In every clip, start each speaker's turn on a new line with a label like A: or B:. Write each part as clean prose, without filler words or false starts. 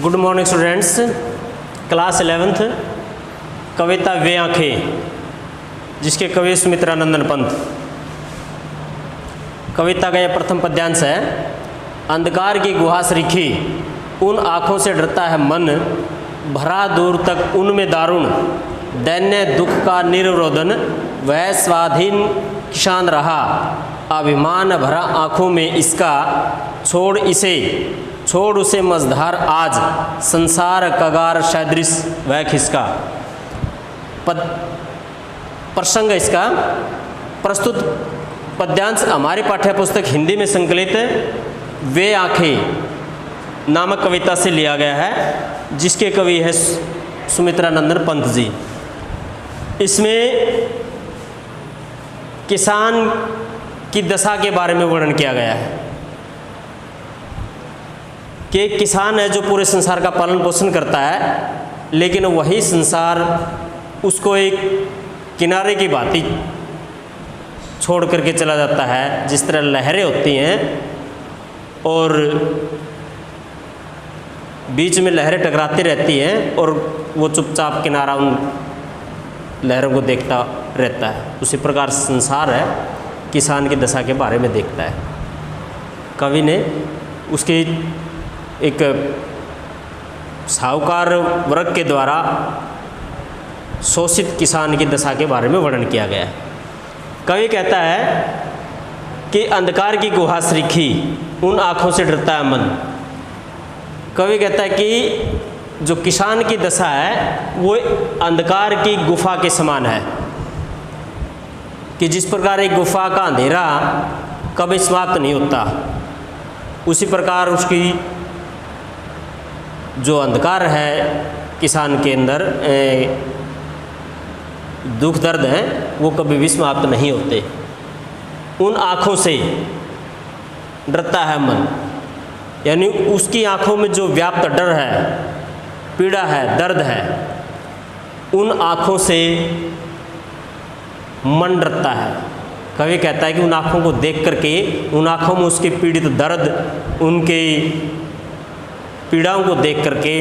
A: Good morning students. Class 11th कविता वे आँखें, जिसके कवि सुमित्रानंदन पंत। कविता का यह प्रथम पद्यांश है। अंधकार की गुहा सरीखी, उन आँखों से डरता है मन, भरा दूर तक उनमें दारुण, दैन्य दुख का निर्रोदन, वह स्वाधीन किसान रहा, अभिमान भरा आँखों में इसका, छोड़ उसे मझधार आज, संसार कगार सदृश वह खिसका। प्रसंग इसका प्रस्तुत पद्यांश हमारी पाठ्यपुस्तक हिंदी में संकलित वे आँखें नामक कविता से लिया गया है, जिसके कवि है सुमित्रानंदन पंत जी। इसमें किसान की दशा के बारे में वर्णन किया गया है कि एक किसान है जो पूरे संसार का पालन पोषण करता है, लेकिन वही संसार उसको एक किनारे की भांति छोड़ करके चला जाता है। जिस तरह लहरें होती हैं और बीच में लहरें टकराती रहती हैं और वो चुपचाप किनारा उन लहरों को देखता रहता है, उसी प्रकार संसार है किसान की दशा के बारे में देखता है। कवि ने उसकी एक साहूकार वर्ग के द्वारा शोषित किसान की दशा के बारे में वर्णन किया गया है। कवि कहता है कि अंधकार की गुहा सरीखी, उन आँखों से डरता है मन। कवि कहता है कि जो किसान की दशा है वो अंधकार की गुफा के समान है, कि जिस प्रकार एक गुफा का अंधेरा कभी समाप्त नहीं होता, उसी प्रकार उसकी जो अंधकार है किसान के अंदर दुख दर्द हैं वो कभी भी समाप्त नहीं होते। उन आँखों से डरता है मन, यानी उसकी आँखों में जो व्याप्त डर है, पीड़ा है, दर्द है, उन आँखों से मन डरता है। कवि कहता है कि उन आँखों को देख करके, उन आँखों में उसके पीड़ित दर्द, उनके पीड़ाओं को देख करके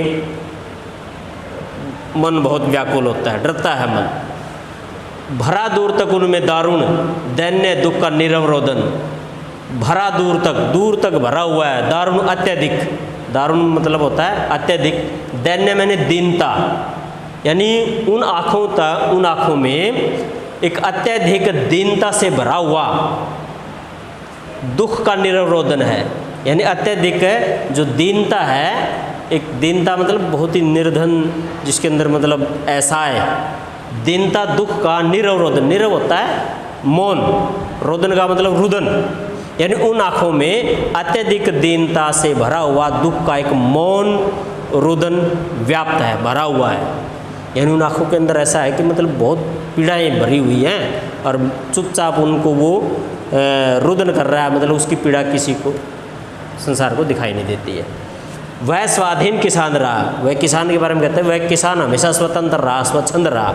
A: मन बहुत व्याकुल होता है, डरता है मन। भरा दूर तक उनमें दारुण, दैन्य दुख का निरवरोधन। भरा दूर तक भरा हुआ है, दारुण अत्यधिक, दारुण मतलब होता है अत्यधिक, दैन्य मैंने दीनता, यानी उन आँखों में एक अत्यधिक दीनता से भरा हुआ दुख का निरवरोधन है। यानी अत्यधिक जो दीनता है, एक दीनता मतलब बहुत ही निर्धन, जिसके अंदर मतलब ऐसा है दीनता, दुख का निरवरोधन। निरव होता है मौन, रोदन का मतलब रुदन, यानी उन आँखों में अत्यधिक दीनता से भरा हुआ दुख का एक मौन रुदन व्याप्त है, भरा हुआ है। यानी उन आँखों के अंदर ऐसा है कि मतलब बहुत पीड़ाएँ भरी हुई हैं और चुपचाप उनको वो रुदन कर रहा है, मतलब उसकी पीड़ा किसी को, संसार को दिखाई नहीं देती है। वह स्वाधीन किसान रहा, वह किसान के बारे में कहते हैं, वह किसान हमेशा स्वतंत्र रहा, स्वच्छंद रहा,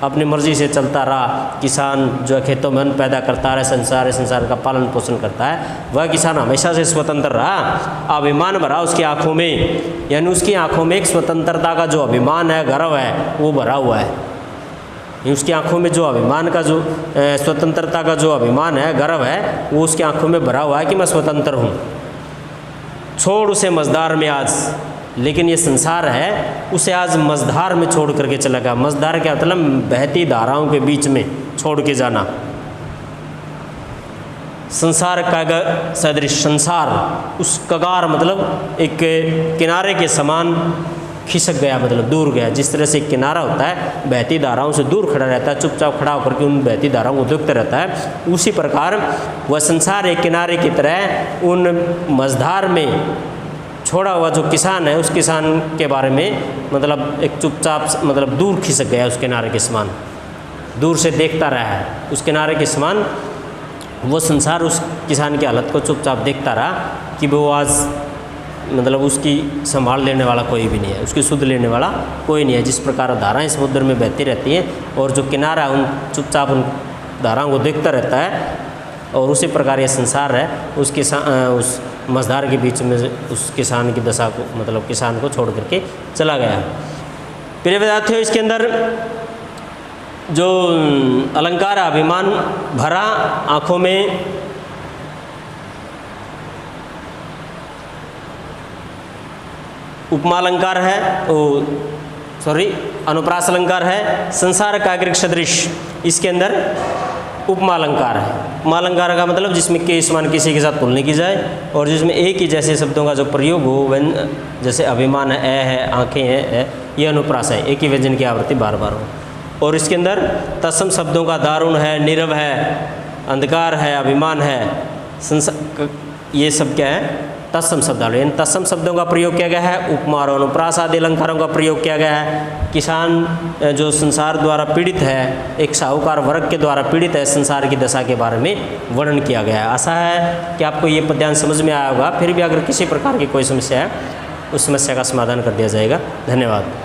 A: अपनी मर्जी से चलता रहा। किसान जो खेतों में अन्न पैदा करता रहा, संसार का पालन पोषण करता है, वह किसान हमेशा से स्वतंत्र रहा। अभिमान भरा उसकी आँखों में, यानी उसकी आँखों में एक स्वतंत्रता का जो अभिमान है, गर्व है, वो भरा हुआ है। उसकी आँखों में जो अभिमान का, जो स्वतंत्रता का जो अभिमान है, गर्व है, वो उसकी आँखों में भरा हुआ है कि मैं स्वतंत्र हूँ। छोड़ उसे मझधार में आज, लेकिन ये संसार है उसे आज मझधार में छोड़ करके चला गया। मझधार क्या मतलब? बहती धाराओं के बीच में छोड़ के जाना। संसार का सदृश, संसार उस कगार मतलब एक किनारे के समान खिसक गया, मतलब दूर गया। जिस तरह से एक किनारा होता है, बहती धाराओं से दूर खड़ा रहता है, चुपचाप खड़ा होकर के उन बहती धाराओं को देखता रहता है, उसी प्रकार वह संसार एक किनारे की तरह उन मझधार में छोड़ा हुआ जो किसान है, उस किसान के बारे में मतलब एक चुपचाप मतलब दूर खिसक गया, उस किनारे के समान दूर से देखता रहा है। उस किनारे के समान वो संसार उस किसान की हालत को चुपचाप देखता रहा कि वो आज मतलब उसकी संभाल लेने वाला कोई भी नहीं है, उसकी सुध लेने वाला कोई नहीं है। जिस प्रकार धाराएं समुद्र में बहती रहती हैं और जो किनारा उन चुपचाप उन धाराओं को देखता रहता है और उसी प्रकार ये संसार है उस मझधार के बीच में उस किसान की दशा को, मतलब किसान को छोड़ करके चला गया। प्रिय विद्यार्थियों, इसके अंदर जो अलंकार अभिमान भरा, आँखों में उपमा अलंकार है, अनुप्रास अलंकार है, संसार काग्रिक सदृश, इसके अंदर उपमा अलंकार है। उपमा अलंकार का मतलब जिसमें के समान किसी के साथ तुलना की जाए और जिसमें एक ही जैसे शब्दों का जो प्रयोग हो, जैसे अभिमान है, है, आँखें हैं, ये अनुप्रास है, एक ही व्यंजन की आवृत्ति बार बार हो। और इसके अंदर तत्सम शब्दों का दारुण है, नीरव है, अंधकार है, अभिमान है, ये सब क्या है, तत्सम शब्दावली। इन तत्सम शब्दों का प्रयोग किया गया है। उपमा और अनुप्रास आदि अलंकारों का प्रयोग किया गया है। किसान जो संसार द्वारा पीड़ित है, एक साहूकार वर्ग के द्वारा पीड़ित है, संसार की दशा के बारे में वर्णन किया गया है। आशा है कि आपको ये पद्यांश समझ में आया होगा। फिर भी अगर किसी प्रकार की कोई समस्या है, उस समस्या का समाधान कर दिया जाएगा। धन्यवाद।